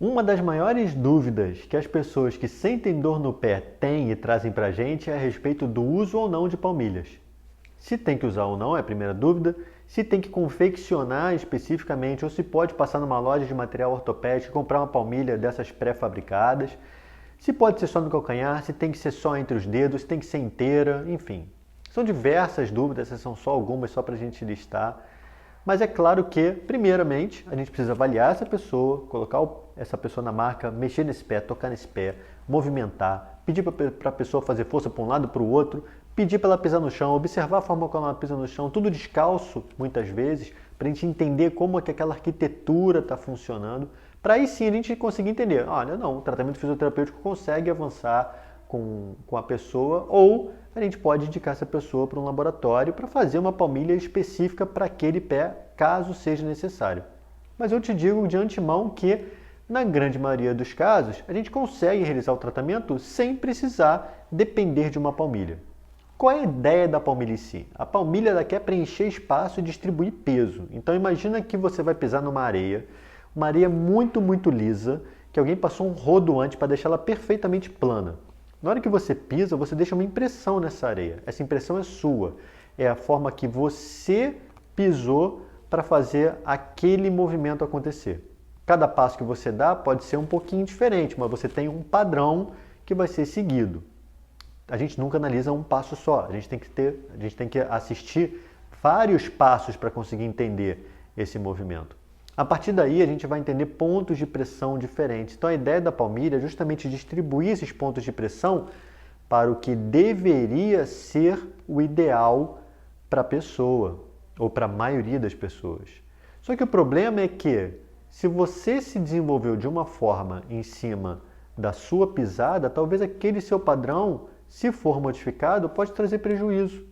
Uma das maiores dúvidas que as pessoas que sentem dor no pé têm e trazem para a gente é a respeito do uso ou não de palmilhas. Se tem que usar ou não é a primeira dúvida, se tem que confeccionar especificamente ou se pode passar numa loja de material ortopédico e comprar uma palmilha dessas pré-fabricadas, se pode ser só no calcanhar, se tem que ser só entre os dedos, se tem que ser inteira, enfim. São diversas dúvidas, essas são só algumas, só para a gente listar. Mas é claro que, primeiramente, a gente precisa avaliar essa pessoa, colocar essa pessoa na marca, mexer nesse pé, tocar nesse pé, movimentar, pedir para a pessoa fazer força para um lado e para o outro, pedir para ela pisar no chão, observar a forma como ela pisa no chão, tudo descalço, muitas vezes, para a gente entender como é que aquela arquitetura está funcionando, para aí sim a gente conseguir entender, olha, não, o tratamento fisioterapêutico consegue avançar com a pessoa, ou a gente pode indicar essa pessoa para um laboratório para fazer uma palmilha específica para aquele pé, caso seja necessário. Mas eu te digo de antemão que, na grande maioria dos casos, a gente consegue realizar o tratamento sem precisar depender de uma palmilha. Qual é a ideia da palmilha em si? A palmilha ela quer preencher espaço e distribuir peso. Então imagina que você vai pisar numa areia, uma areia muito, muito lisa, que alguém passou um rodo antes para deixar ela perfeitamente plana. Na hora que você pisa, você deixa uma impressão nessa areia. Essa impressão é sua. É a forma que você pisou para fazer aquele movimento acontecer. Cada passo que você dá pode ser um pouquinho diferente, mas você tem um padrão que vai ser seguido. A gente nunca analisa um passo só. A gente tem que assistir vários passos para conseguir entender esse movimento. A partir daí, a gente vai entender pontos de pressão diferentes. Então, a ideia da palmilha é justamente distribuir esses pontos de pressão para o que deveria ser o ideal para a pessoa, ou para a maioria das pessoas. Só que o problema é que, se você se desenvolveu de uma forma em cima da sua pisada, talvez aquele seu padrão, se for modificado, pode trazer prejuízo.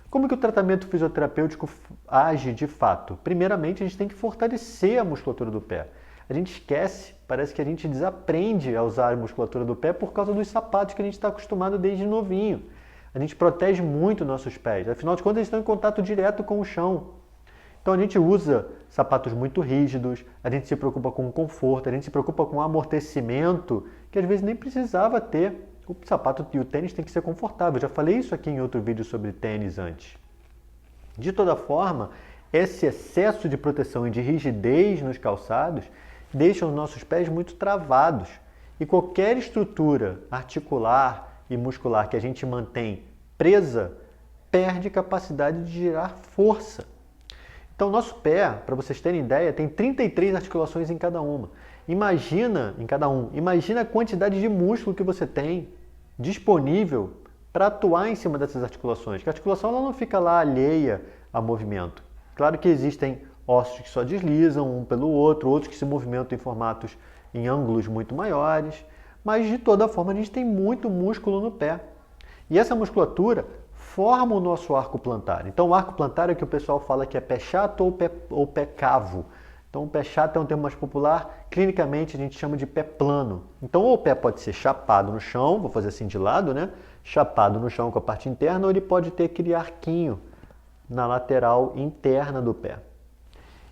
Como que o tratamento fisioterapêutico age de fato? Primeiramente, a gente tem que fortalecer a musculatura do pé. A gente esquece, parece que a gente desaprende a usar a musculatura do pé por causa dos sapatos que a gente está acostumado desde novinho. A gente protege muito nossos pés, afinal de contas eles estão em contato direto com o chão. Então a gente usa sapatos muito rígidos, a gente se preocupa com o conforto, a gente se preocupa com o amortecimento, que às vezes nem precisava ter. O sapato e o tênis tem que ser confortável. Eu já falei isso aqui em outro vídeo sobre tênis antes. De toda forma, esse excesso de proteção e de rigidez nos calçados deixa os nossos pés muito travados. E qualquer estrutura articular e muscular que a gente mantém presa, perde capacidade de gerar força. Então, o nosso pé, para vocês terem ideia, tem 33 articulações em cada uma. Imagina a quantidade de músculo que você tem disponível para atuar em cima dessas articulações. Que a articulação ela não fica lá alheia a movimento. Claro que existem ossos que só deslizam um pelo outro, outros que se movimentam em ângulos muito maiores, mas de toda forma a gente tem muito músculo no pé. E essa musculatura forma o nosso arco plantar. Então o arco plantar é o que o pessoal fala que é pé chato ou pé cavo. Então o pé chato é um termo mais popular, clinicamente a gente chama de pé plano. Então ou o pé pode ser chapado no chão, vou fazer assim de lado, né? Chapado no chão com a parte interna, ou ele pode ter aquele arquinho na lateral interna do pé.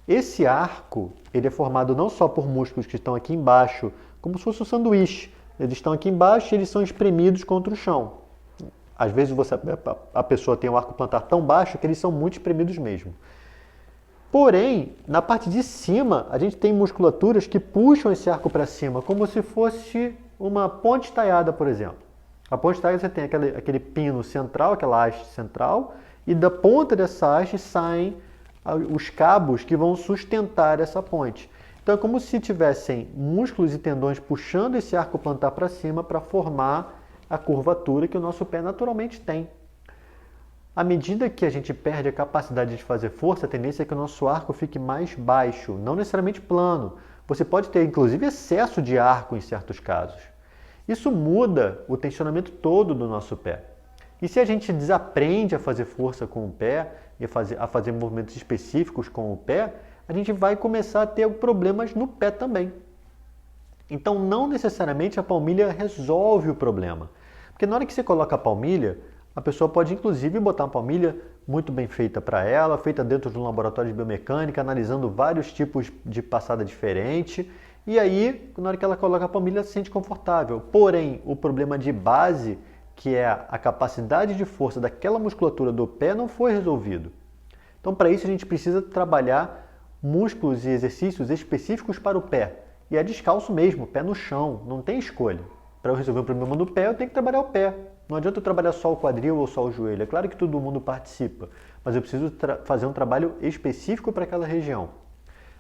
Esse arco, ele é formado não só por músculos que estão aqui embaixo, como se fosse um sanduíche. Eles estão aqui embaixo e eles são espremidos contra o chão. Às vezes a pessoa tem o arco plantar tão baixo que eles são muito espremidos mesmo. Porém, na parte de cima, a gente tem musculaturas que puxam esse arco para cima, como se fosse uma ponte taiada, por exemplo. A ponte taiada você tem aquele pino central, aquela haste central, e da ponta dessa haste saem os cabos que vão sustentar essa ponte. Então é como se tivessem músculos e tendões puxando esse arco plantar para cima para formar a curvatura que o nosso pé naturalmente tem. À medida que a gente perde a capacidade de fazer força, a tendência é que o nosso arco fique mais baixo, não necessariamente plano. Você pode ter, inclusive, excesso de arco em certos casos. Isso muda o tensionamento todo do nosso pé. E se a gente desaprende a fazer força com o pé e a fazer movimentos específicos com o pé, a gente vai começar a ter problemas no pé também. Então, não necessariamente a palmilha resolve o problema. Porque na hora que você coloca a palmilha, a pessoa pode inclusive botar uma palmilha muito bem feita para ela, feita dentro de um laboratório de biomecânica, analisando vários tipos de passada diferente, e aí, na hora que ela coloca a palmilha, ela se sente confortável. Porém, o problema de base, que é a capacidade de força daquela musculatura do pé, não foi resolvido. Então, para isso, a gente precisa trabalhar músculos e exercícios específicos para o pé. E é descalço mesmo, pé no chão, não tem escolha. Para eu resolver o problema do pé, eu tenho que trabalhar o pé. Não adianta eu trabalhar só o quadril ou só o joelho. É claro que todo mundo participa, mas eu preciso fazer um trabalho específico para aquela região.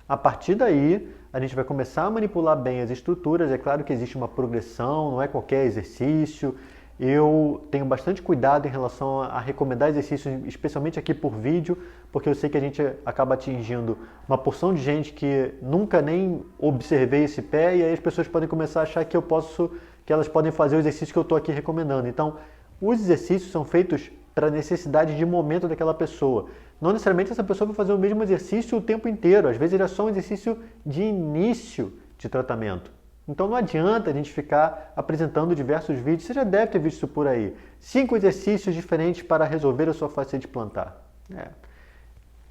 A partir daí, a gente vai começar a manipular bem as estruturas. É claro que existe uma progressão, não é qualquer exercício. Eu tenho bastante cuidado em relação a recomendar exercícios, especialmente aqui por vídeo, porque eu sei que a gente acaba atingindo uma porção de gente que nunca nem observei esse pé, e aí as pessoas podem começar a achar que elas podem fazer o exercício que eu estou aqui recomendando. Então, os exercícios são feitos para a necessidade de momento daquela pessoa. Não necessariamente essa pessoa vai fazer o mesmo exercício o tempo inteiro. Às vezes ele é só um exercício de início de tratamento. Então não adianta a gente ficar apresentando diversos vídeos. Você já deve ter visto isso por aí. 5 exercícios diferentes para resolver a sua fasciite plantar.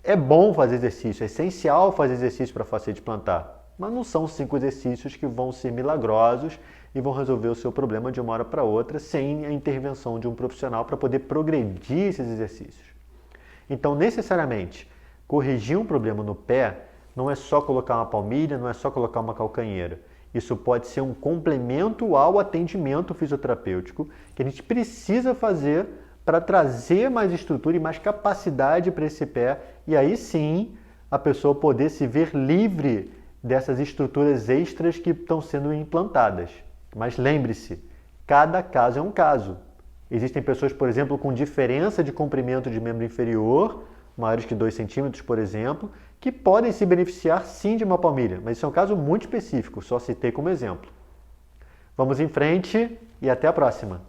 É bom fazer exercício, é essencial fazer exercício para fasciite plantar. Mas não são 5 exercícios que vão ser milagrosos e vão resolver o seu problema de uma hora para outra sem a intervenção de um profissional para poder progredir esses exercícios. Então, necessariamente, corrigir um problema no pé não é só colocar uma palmilha, não é só colocar uma calcanheira. Isso pode ser um complemento ao atendimento fisioterapêutico que a gente precisa fazer para trazer mais estrutura e mais capacidade para esse pé, e aí sim a pessoa poder se ver livre dessas estruturas extras que estão sendo implantadas. Mas lembre-se, cada caso é um caso. Existem pessoas, por exemplo, com diferença de comprimento de membro inferior, maiores que 2 centímetros, por exemplo, que podem se beneficiar sim de uma palmilha, mas isso é um caso muito específico, só citei como exemplo. Vamos em frente e até a próxima!